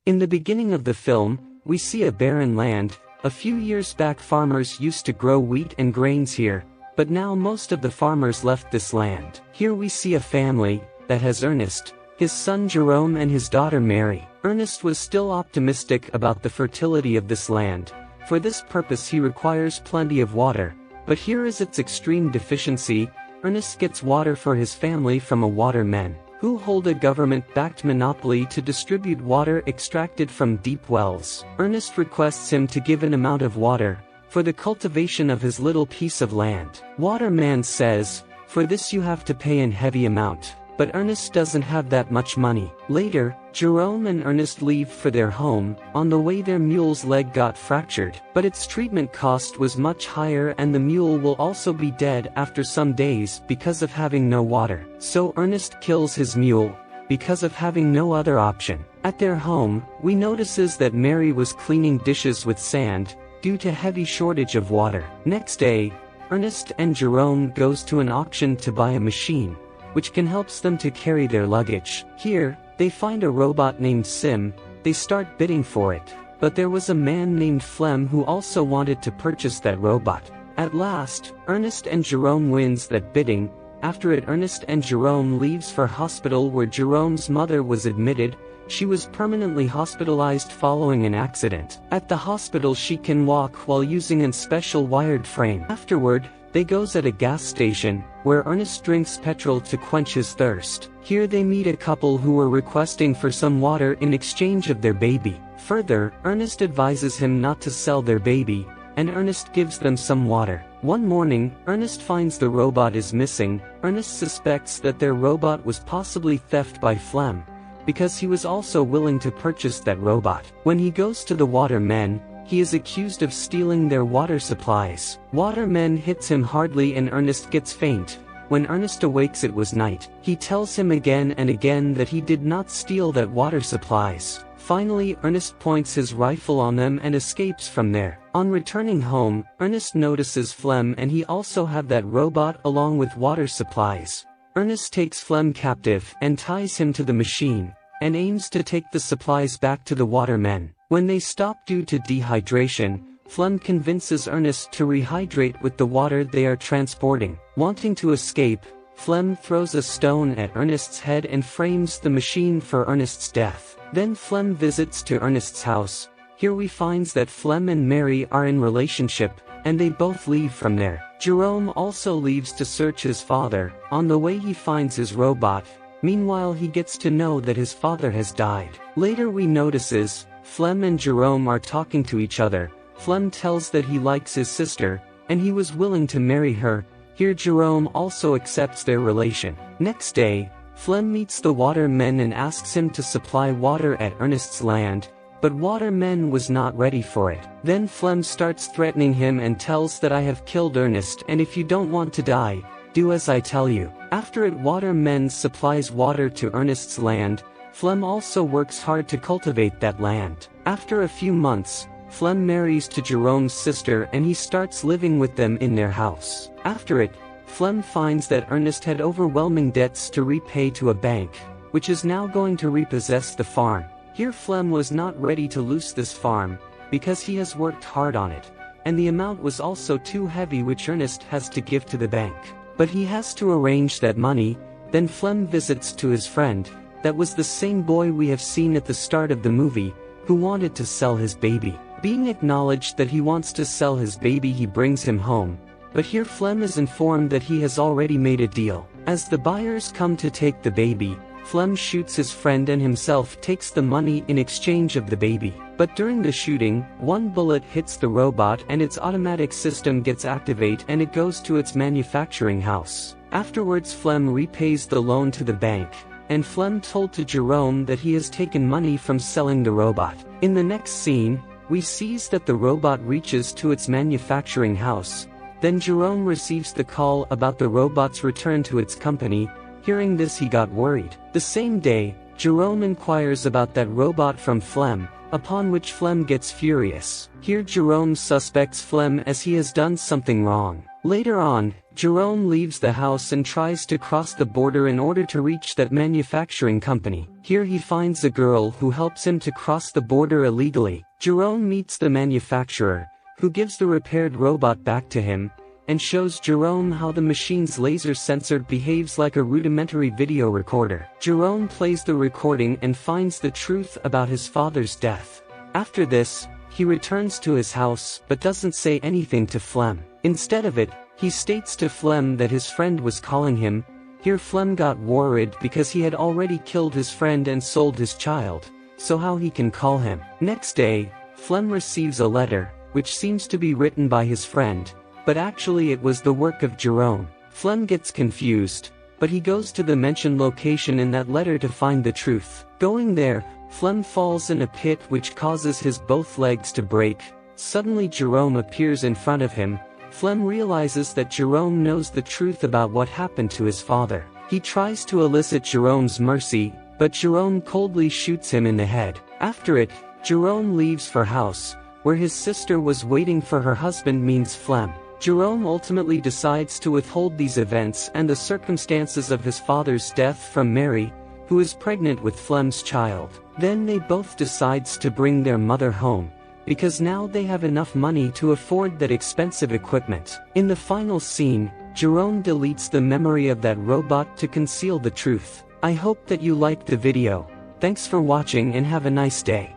In the beginning of the film, we see a barren land. A few years back farmers used to grow wheat and grains here, but now most of the farmers left this land. Here we see a family that has Ernest, his son Jerome and his daughter Mary. Ernest was still optimistic about the fertility of this land. For this purpose he requires plenty of water, but here is its extreme deficiency. Ernest gets water for his family from a waterman, who hold a government-backed monopoly to distribute water extracted from deep wells. Ernest requests him to give an amount of water for the cultivation of his little piece of land. Waterman says, "For this you have to pay in heavy amount." But Ernest doesn't have that much money. Later, Jerome and Ernest leave for their home. On the way their mule's leg got fractured, but its treatment cost was much higher and the mule will also be dead after some days because of having no water. So Ernest kills his mule, because of having no other option. At their home, we notices that Mary was cleaning dishes with sand, due to heavy shortage of water. Next day, Ernest and Jerome goes to an auction to buy a machine, which can helps them to carry their luggage. Here, they find a robot named Sim. They start bidding for it, but there was a man named Flem who also wanted to purchase that robot. At last, Ernest and Jerome wins that bidding. After it, Ernest and Jerome leaves for hospital where Jerome's mother was admitted. She was permanently hospitalized following an accident. At the hospital she can walk while using a special wired frame. Afterward, they goes at a gas station, where Ernest drinks petrol to quench his thirst. Here they meet a couple who were requesting for some water in exchange of their baby. Further, Ernest advises him not to sell their baby, and Ernest gives them some water. One morning, Ernest finds the robot is missing. Ernest suspects that their robot was possibly theft by Flem, because he was also willing to purchase that robot. When he goes to the watermen, he is accused of stealing their water supplies. Waterman hits him hardly and Ernest gets faint. When Ernest awakes it was night. He tells him again and again that he did not steal that water supplies. Finally, Ernest points his rifle on them and escapes from there. On returning home, Ernest notices Flem and he also have that robot along with water supplies. Ernest takes Flem captive and ties him to the machine, and aims to take the supplies back to the watermen. When they stop due to dehydration, Flem convinces Ernest to rehydrate with the water they are transporting. Wanting to escape, Flem throws a stone at Ernest's head and frames the machine for Ernest's death. Then Flem visits to Ernest's house. Here we finds that Flem and Mary are in relationship, and they both leave from there. Jerome also leaves to search his father. On the way he finds his robot. Meanwhile he gets to know that his father has died. Later we notices, Flem and Jerome are talking to each other. Flem tells that he likes his sister, and he was willing to marry her. Here Jerome also accepts their relation. Next day, Flem meets the watermen and asks him to supply water at Ernest's land, but watermen was not ready for it. Then Flem starts threatening him and tells that I have killed Ernest and if you don't want to die, do as I tell you. After it, watermen supplies water to Ernest's land. Flem also works hard to cultivate that land. After a few months, Flem marries to Jerome's sister and he starts living with them in their house. After it, Flem finds that Ernest had overwhelming debts to repay to a bank, which is now going to repossess the farm. Here Flem was not ready to lose this farm, because he has worked hard on it, and the amount was also too heavy which Ernest has to give to the bank. But he has to arrange that money. Then Flem visits to his friend, that was the same boy we have seen at the start of the movie, who wanted to sell his baby. Being acknowledged that he wants to sell his baby, he brings him home. But here Flem is informed that he has already made a deal. As the buyers come to take the baby, Flem shoots his friend and himself takes the money in exchange of the baby. But during the shooting, one bullet hits the robot and its automatic system gets activated and it goes to its manufacturing house. Afterwards Flem repays the loan to the bank, and Flem told to Jerome that he has taken money from selling the robot. In the next scene, we sees that the robot reaches to its manufacturing house. Then Jerome receives the call about the robot's return to its company. Hearing this he got worried. The same day, Jerome inquires about that robot from Flem, upon which Flem gets furious. Here Jerome suspects Flem as he has done something wrong. Later on, Jerome leaves the house and tries to cross the border in order to reach that manufacturing company. Here he finds a girl who helps him to cross the border illegally. Jerome meets the manufacturer, who gives the repaired robot back to him, and shows Jerome how the machine's laser sensor behaves like a rudimentary video recorder. Jerome plays the recording and finds the truth about his father's death. After this, he returns to his house but doesn't say anything to Flem. Instead of it, he states to Flem that his friend was calling him. Here Flem got worried because he had already killed his friend and sold his child, so how he can call him. Next day, Flem receives a letter, which seems to be written by his friend, but actually it was the work of Jerome. Flem gets confused, but he goes to the mentioned location in that letter to find the truth. Going there, Flem falls in a pit which causes his both legs to break. Suddenly Jerome appears in front of him. Flem realizes that Jerome knows the truth about what happened to his father. He tries to elicit Jerome's mercy, but Jerome coldly shoots him in the head. After it, Jerome leaves for house, where his sister was waiting for her husband means Flem. Jerome ultimately decides to withhold these events and the circumstances of his father's death from Mary, who is pregnant with Flem's child. Then they both decides to bring their mother home, because now they have enough money to afford that expensive equipment. In the final scene, Jerome deletes the memory of that robot to conceal the truth. I hope that you liked the video. Thanks for watching and have a nice day.